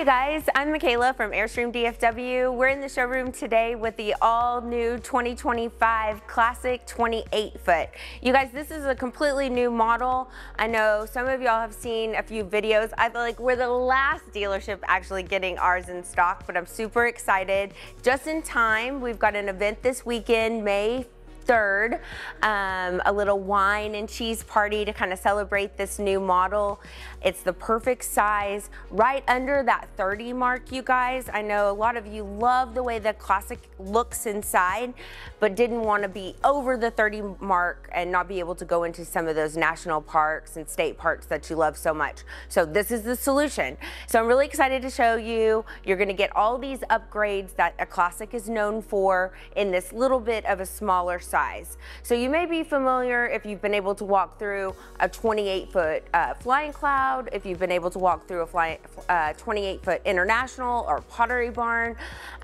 you guys, I'm Michaela from Airstream DFW. We're in the showroom today with the all-new 2025 Classic 28-foot. You guys, this is a completely new model. I know some of y'all have seen a few videos. I feel like we're the last dealership actually getting ours in stock, but I'm super excited. Just in time, we've got an event this weekend, May 3rd, a little wine and cheese party to kind of celebrate this new model. It's the perfect size, right under that 30 mark, you guys. I know a lot of you love the way the Classic looks inside, but didn't want to be over the 30 mark and not be able to go into some of those national parks and state parks that you love so much. So this is the solution. So I'm really excited to show you. You're going to get all these upgrades that a Classic is known for in this little bit of a smaller size. So you may be familiar if you've been able to walk through a 28-foot Flying Cloud, if you've been able to walk through a 28-foot International or Pottery Barn.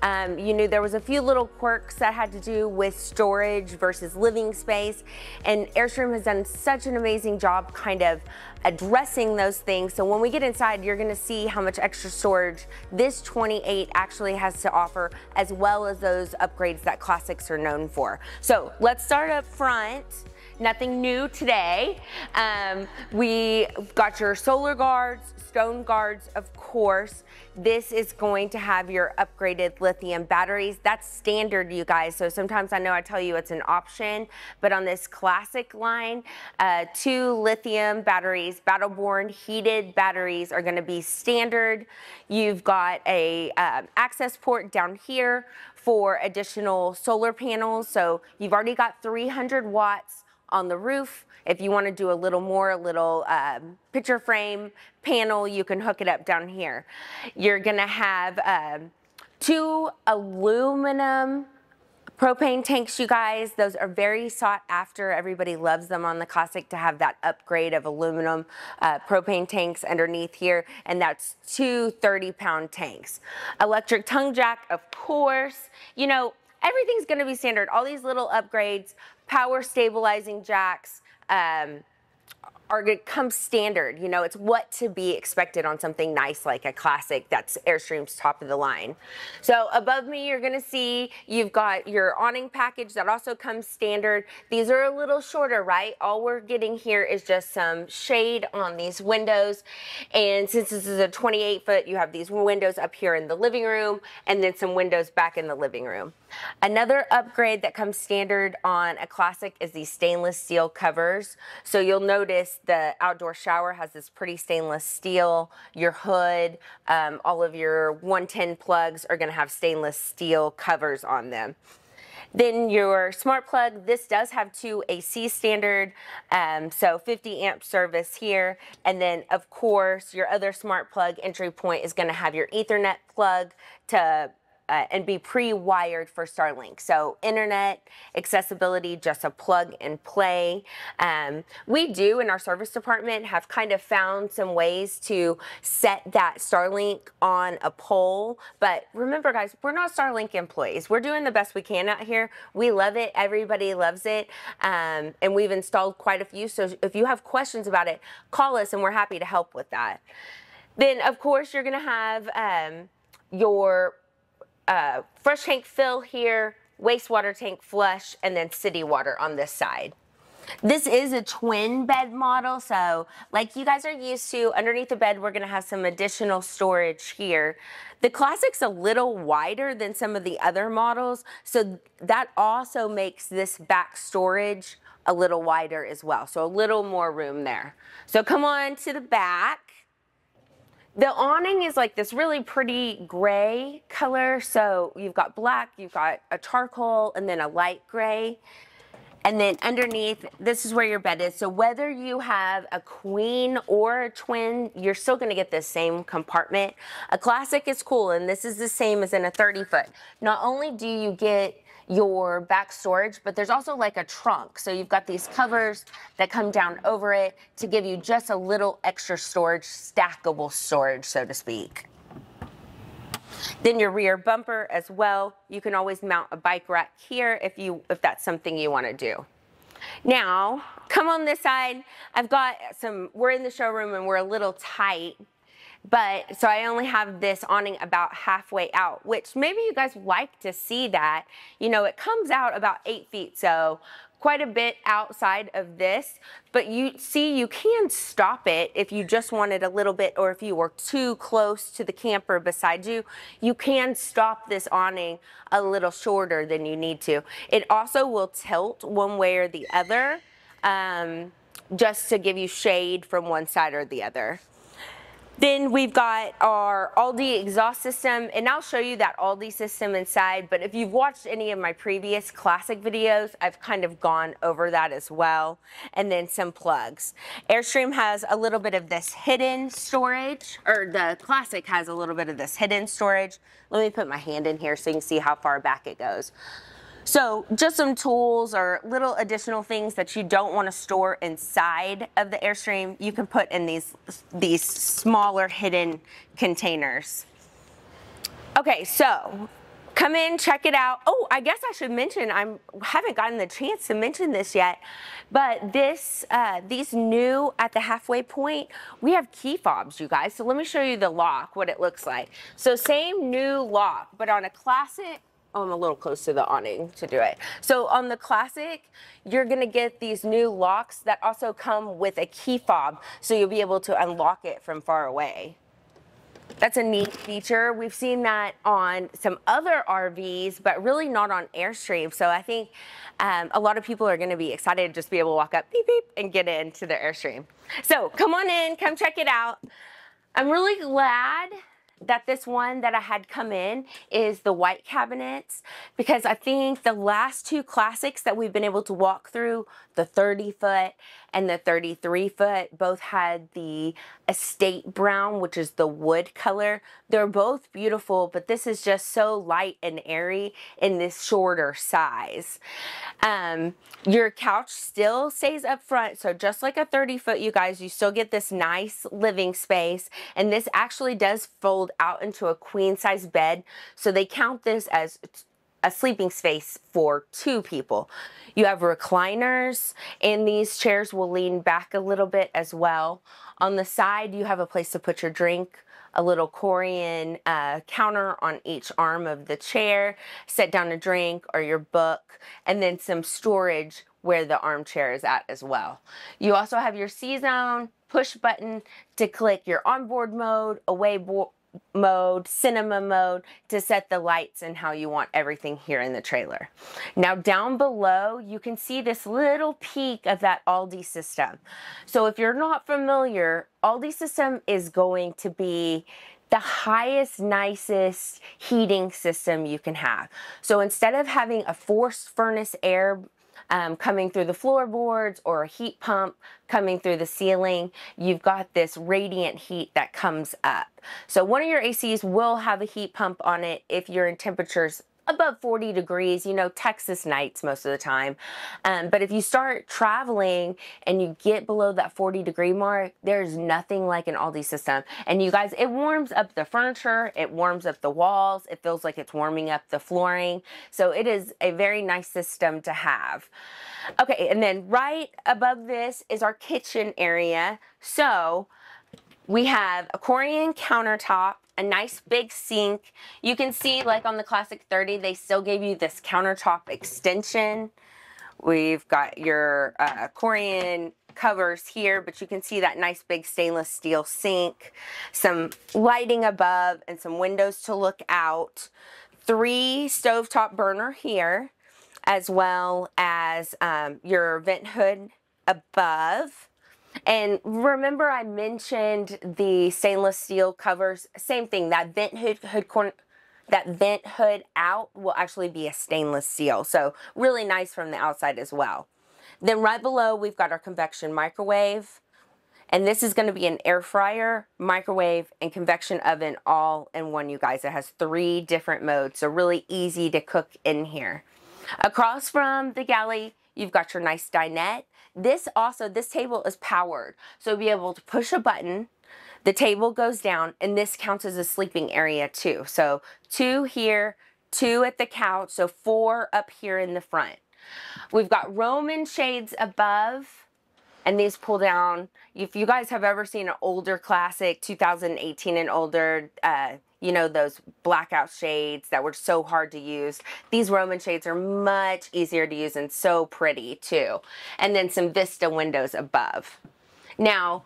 You knew there was a few little quirks that had to do with storage versus living space, and Airstream has done such an amazing job kind of addressing those things. So when we get inside, you're going to see how much extra storage this 28 actually has to offer, as well as those upgrades that Classics are known for. So let's start up front. Nothing new today. We got your solar guards, stone guards, of course. This is going to have your upgraded lithium batteries. That's standard, you guys. So sometimes I know I tell you it's an option, but on this Classic line, 2 lithium batteries, Battleborn heated batteries are gonna be standard. You've got a access port down here for additional solar panels. So you've already got 300 watts on the roof. If you want to do a little more, a little picture frame panel, you can hook it up down here. You're gonna have 2 aluminum propane tanks, you guys. Those are very sought after. Everybody loves them on the Classic to have that upgrade of aluminum propane tanks underneath here, and that's 2 30-pound tanks. Electric tongue jack, of course. You know, everything's gonna be standard. All these little upgrades, power stabilizing jacks, are going to come standard. You know, it's what to be expected on something nice like a Classic that's Airstream's top of the line. So above me, you're going to see you've got your awning package that also comes standard. These are a little shorter, right? All we're getting here is just some shade on these windows. And since this is a 28-foot, you have these windows up here in the living room and then some windows back in the living room. Another upgrade that comes standard on a Classic is these stainless steel covers. So you'll notice the outdoor shower has this pretty stainless steel. Your hood, all of your 110 plugs are going to have stainless steel covers on them. Then your smart plug, this does have 2 AC standard, so 50 amp service here. And then of course your other smart plug entry point is going to have your Ethernet plug to and be pre-wired for Starlink. So internet accessibility, just a plug and play. We do in our service department have kind of found some ways to set that Starlink on a pole. But remember guys, we're not Starlink employees. We're doing the best we can out here. We love it, everybody loves it. And we've installed quite a few. So if you have questions about it, call us and we're happy to help with that. Then of course you're gonna have your fresh tank fill here, wastewater tank flush, and then city water on this side. This is a twin bed model, so like you guys are used to, underneath the bed we're going to have some additional storage here. The Classic's a little wider than some of the other models, so that also makes this back storage a little wider as well, so a little more room there. So come on to the back. The awning is like this really pretty gray color. So you've got black, you've got a charcoal, and then a light gray. And then underneath, this is where your bed is. So whether you have a queen or a twin, you're still gonna get the same compartment. A Classic is cool, and this is the same as in a 30-foot. Not only do you get your back storage, but there's also like a trunk. So you've got these covers that come down over it to give you just a little extra storage, stackable storage, so to speak. Then your rear bumper as well. You can always mount a bike rack here if that's something you want to do. Now, come on this side. We're in the showroom and we're a little tight. But, so I only have this awning about halfway out, which maybe you guys like to see that. You know, it comes out about 8 feet, so quite a bit outside of this, but you see you can stop it if you just wanted a little bit, or if you were too close to the camper beside you, you can stop this awning a little shorter than you need to. It also will tilt one way or the other, just to give you shade from one side or the other. Then we've got our Aldi exhaust system, and I'll show you that Aldi system inside, but if you've watched any of my previous Classic videos, I've kind of gone over that as well. And then some plugs. Airstream has a little bit of this hidden storage, or the Classic has a little bit of this hidden storage. Let me put my hand in here so you can see how far back it goes. So just some tools or little additional things that you don't want to store inside of the Airstream, you can put in these smaller hidden containers. Okay, so come in, check it out. Oh, I guess I should mention, I haven't gotten the chance to mention this yet, but these new at the halfway point, we have key fobs, you guys. So let me show you the lock, what it looks like. So same new lock, but on a Classic, oh, I'm a little close to the awning to do it. So on the Classic, you're gonna get these new locks that also come with a key fob, so you'll be able to unlock it from far away. That's a neat feature. We've seen that on some other RVs, but really not on Airstream. So I think a lot of people are gonna be excited to just be able to walk up, beep, beep, and get into the Airstream. So come on in, come check it out. I'm really glad that this one that I had come in is the white cabinets, because I think the last two Classics that we've been able to walk through, the 30-foot and the 33-foot, both had the estate brown, which is the wood color. They're both beautiful, but this is just so light and airy in this shorter size. Your couch still stays up front, so just like a 30-foot, you guys, you still get this nice living space, and this actually does fold out into a queen-size bed, so they count this as a sleeping space for 2 people. You have recliners, and these chairs will lean back a little bit as well. On the side, you have a place to put your drink, a little Corian counter on each arm of the chair, set down a drink or your book, and then some storage where the armchair is at as well. You also have your C-Zone push button to click your onboard mode, away mode, cinema mode, to set the lights and how you want everything here in the trailer. Now down below, you can see this little peek of that Aldi system. So if you're not familiar, Aldi system is going to be the highest, nicest heating system you can have. So instead of having a forced furnace air coming through the floorboards or a heat pump coming through the ceiling, you've got this radiant heat that comes up. So one of your ACs will have a heat pump on it if you're in temperatures above 40 degrees, you know, Texas nights most of the time. But if you start traveling and you get below that 40-degree mark, there's nothing like an Aldi system. And you guys, it warms up the furniture, it warms up the walls, it feels like it's warming up the flooring. So it is a very nice system to have. Okay, and then right above this is our kitchen area. So we have a Corian countertop, a nice big sink. You can see, like on the Classic 30, they still gave you this countertop extension. We've got your Corian covers here, but you can see that nice big stainless steel sink, some lighting above, and some windows to look out. 3 stovetop burner here, as well as your vent hood above. And remember I mentioned the stainless steel covers, same thing, that vent hood out will actually be a stainless steel. So really nice from the outside as well. Then right below we've got our convection microwave. And this is going to be an air fryer, microwave, and convection oven all in one, you guys. It has 3 different modes, so really easy to cook in here. Across from the galley, you've got your nice dinette. This table is powered, so you'll be able to push a button, the table goes down, and this counts as a sleeping area too. So 2 here, 2 at the couch, so 4 up here in the front. We've got Roman shades above, and these pull down. If you guys have ever seen an older Classic, 2018 and older, you know, those blackout shades that were so hard to use, these Roman shades are much easier to use and so pretty too. And then some Vista windows above. Now,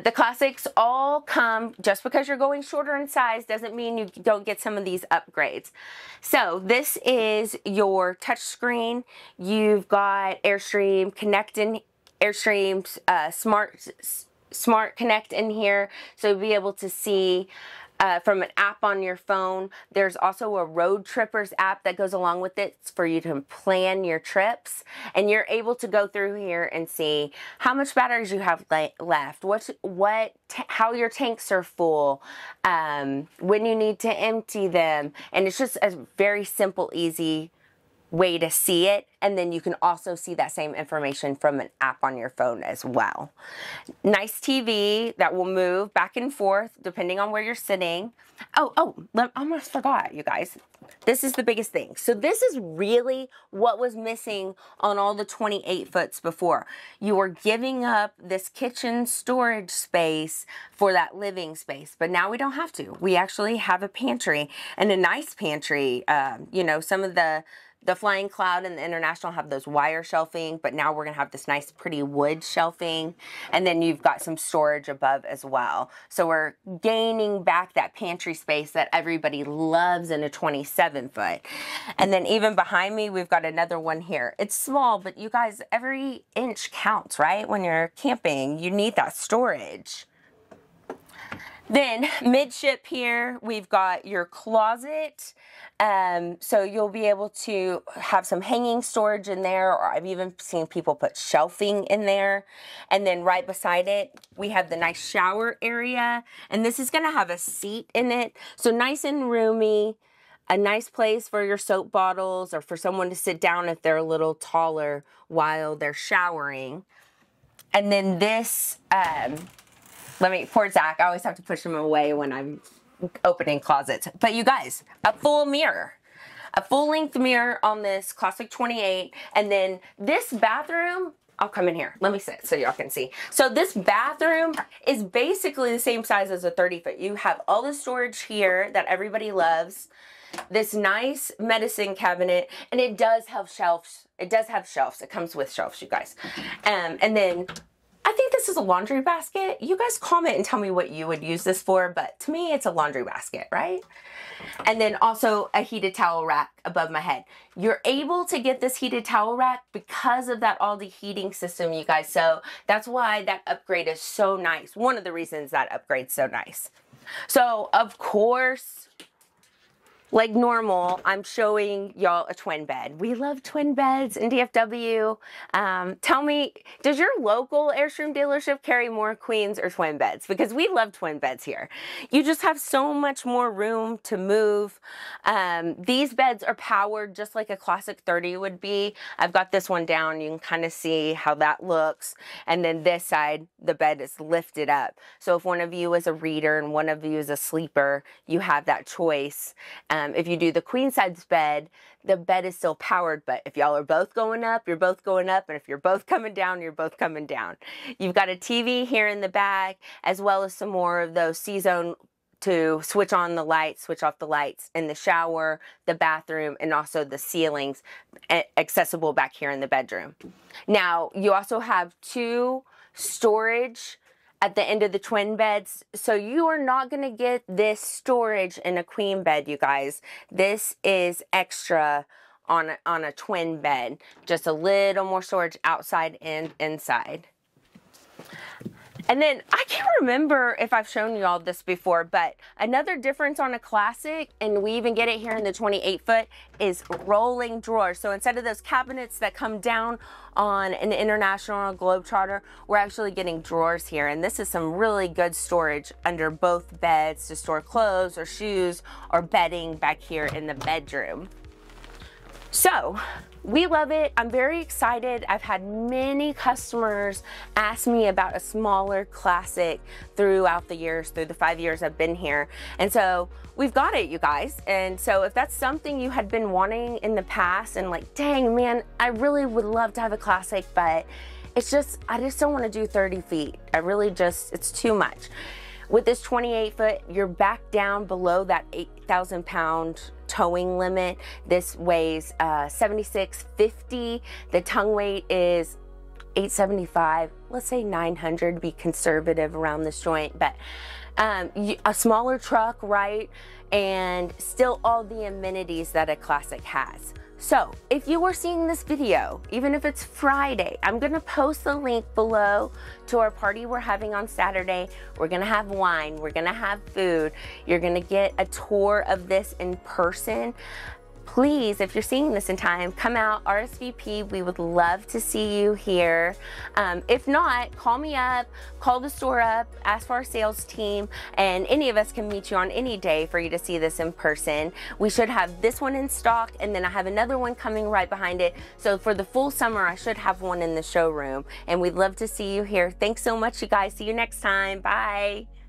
the Classics all come, just because you're going shorter in size doesn't mean you don't get some of these upgrades. So this is your touchscreen. You've got Airstream Connect in Airstream's Smart Connect in here, so you'll be able to see from an app on your phone. There's also a Road Trippers app that goes along with it for you to plan your trips, and you're able to go through here and see how much batteries you have left, how your tanks are full, when you need to empty them, and it's just a very simple, easy way to see it. And then you can also see that same information from an app on your phone as well. Nice TV that will move back and forth depending on where you're sitting. I almost forgot, you guys. This is the biggest thing. So this is really what was missing on all the 28 foots before. You were giving up this kitchen storage space for that living space, but now we don't have to. We actually have a pantry, and a nice pantry. You know, some of the Flying Cloud and the International have those wire shelving, but now we're gonna have this nice pretty wood shelving, and then you've got some storage above as well. So we're gaining back that pantry space that everybody loves in a 27 foot. And then even behind me, we've got another one here. It's small, but you guys, every inch counts, right? When you're camping, you need that storage. Then midship here, we've got your closet. So you'll be able to have some hanging storage in there, or I've even seen people put shelving in there. And then right beside it, we have the nice shower area, and this is gonna have a seat in it. So nice and roomy, a nice place for your soap bottles or for someone to sit down if they're a little taller while they're showering. And then this, poor Zach, I always have to push him away when I'm opening closets. But you guys, a full mirror, a full length mirror on this Classic 28. And then this bathroom, I'll come in here. Let me sit so y'all can see. So this bathroom is basically the same size as a 30 foot. You have all the storage here that everybody loves. This nice medicine cabinet, and it does have shelves. It does have shelves. It comes with shelves, you guys. And then I think this is a laundry basket. You guys comment and tell me what you would use this for, but to me, it's a laundry basket, right? And then also a heated towel rack above my head. You're able to get this heated towel rack because of that Aldi heating system, you guys. So that's why that upgrade is so nice. One of the reasons that upgrade's so nice. So of course, like normal, I'm showing y'all a twin bed. We love twin beds in DFW. Tell me, does your local Airstream dealership carry more queens or twin beds? Because we love twin beds here. You just have so much more room to move. These beds are powered just like a Classic 30 would be. I've got this one down. You can kind of see how that looks. And then this side, the bed is lifted up. So if one of you is a reader and one of you is a sleeper, you have that choice. If you do the queen size bed, the bed is still powered, but if y'all are both going up, you're both going up, and if you're both coming down, you're both coming down. You've got a TV here in the back, as well as some more of those C-zone to switch on the lights, switch off the lights in the shower, the bathroom, and also the ceilings accessible back here in the bedroom. Now, you also have two storage at the end of the twin beds. So you are not gonna get this storage in a queen bed, you guys. This is extra on a twin bed. Just a little more storage outside and inside. And then I can't remember if I've shown you all this before, but another difference on a Classic, and we even get it here in the 28 foot, is rolling drawers. So instead of those cabinets that come down on an International or Globetrotter, we're actually getting drawers here. And this is some really good storage under both beds to store clothes or shoes or bedding back here in the bedroom. So we love it. I'm very excited. I've had many customers ask me about a smaller Classic throughout the years, through the 5 years I've been here. And so we've got it, you guys. And so if that's something you had been wanting in the past and like, dang man, I really would love to have a Classic, but it's just, I just don't want to do 30 feet. I really just, it's too much. With this 28 foot, you're back down below that 8,000 pound towing limit. This weighs 7650. The tongue weight is 875. Let's say 900, be conservative around this joint, but a smaller truck, right? And still all the amenities that a Classic has. So if you are seeing this video, even if it's Friday, I'm gonna post the link below to our party we're having on Saturday. We're gonna have wine, we're gonna have food. You're gonna get a tour of this in person. Please, if you're seeing this in time, come out, RSVP. We would love to see you here. If not, call me up, call the store up, ask for our sales team, and any of us can meet you on any day for you to see this in person. We should have this one in stock, and then I have another one coming right behind it. So for the full summer, I should have one in the showroom, and we'd love to see you here. Thanks so much, you guys. See you next time. Bye.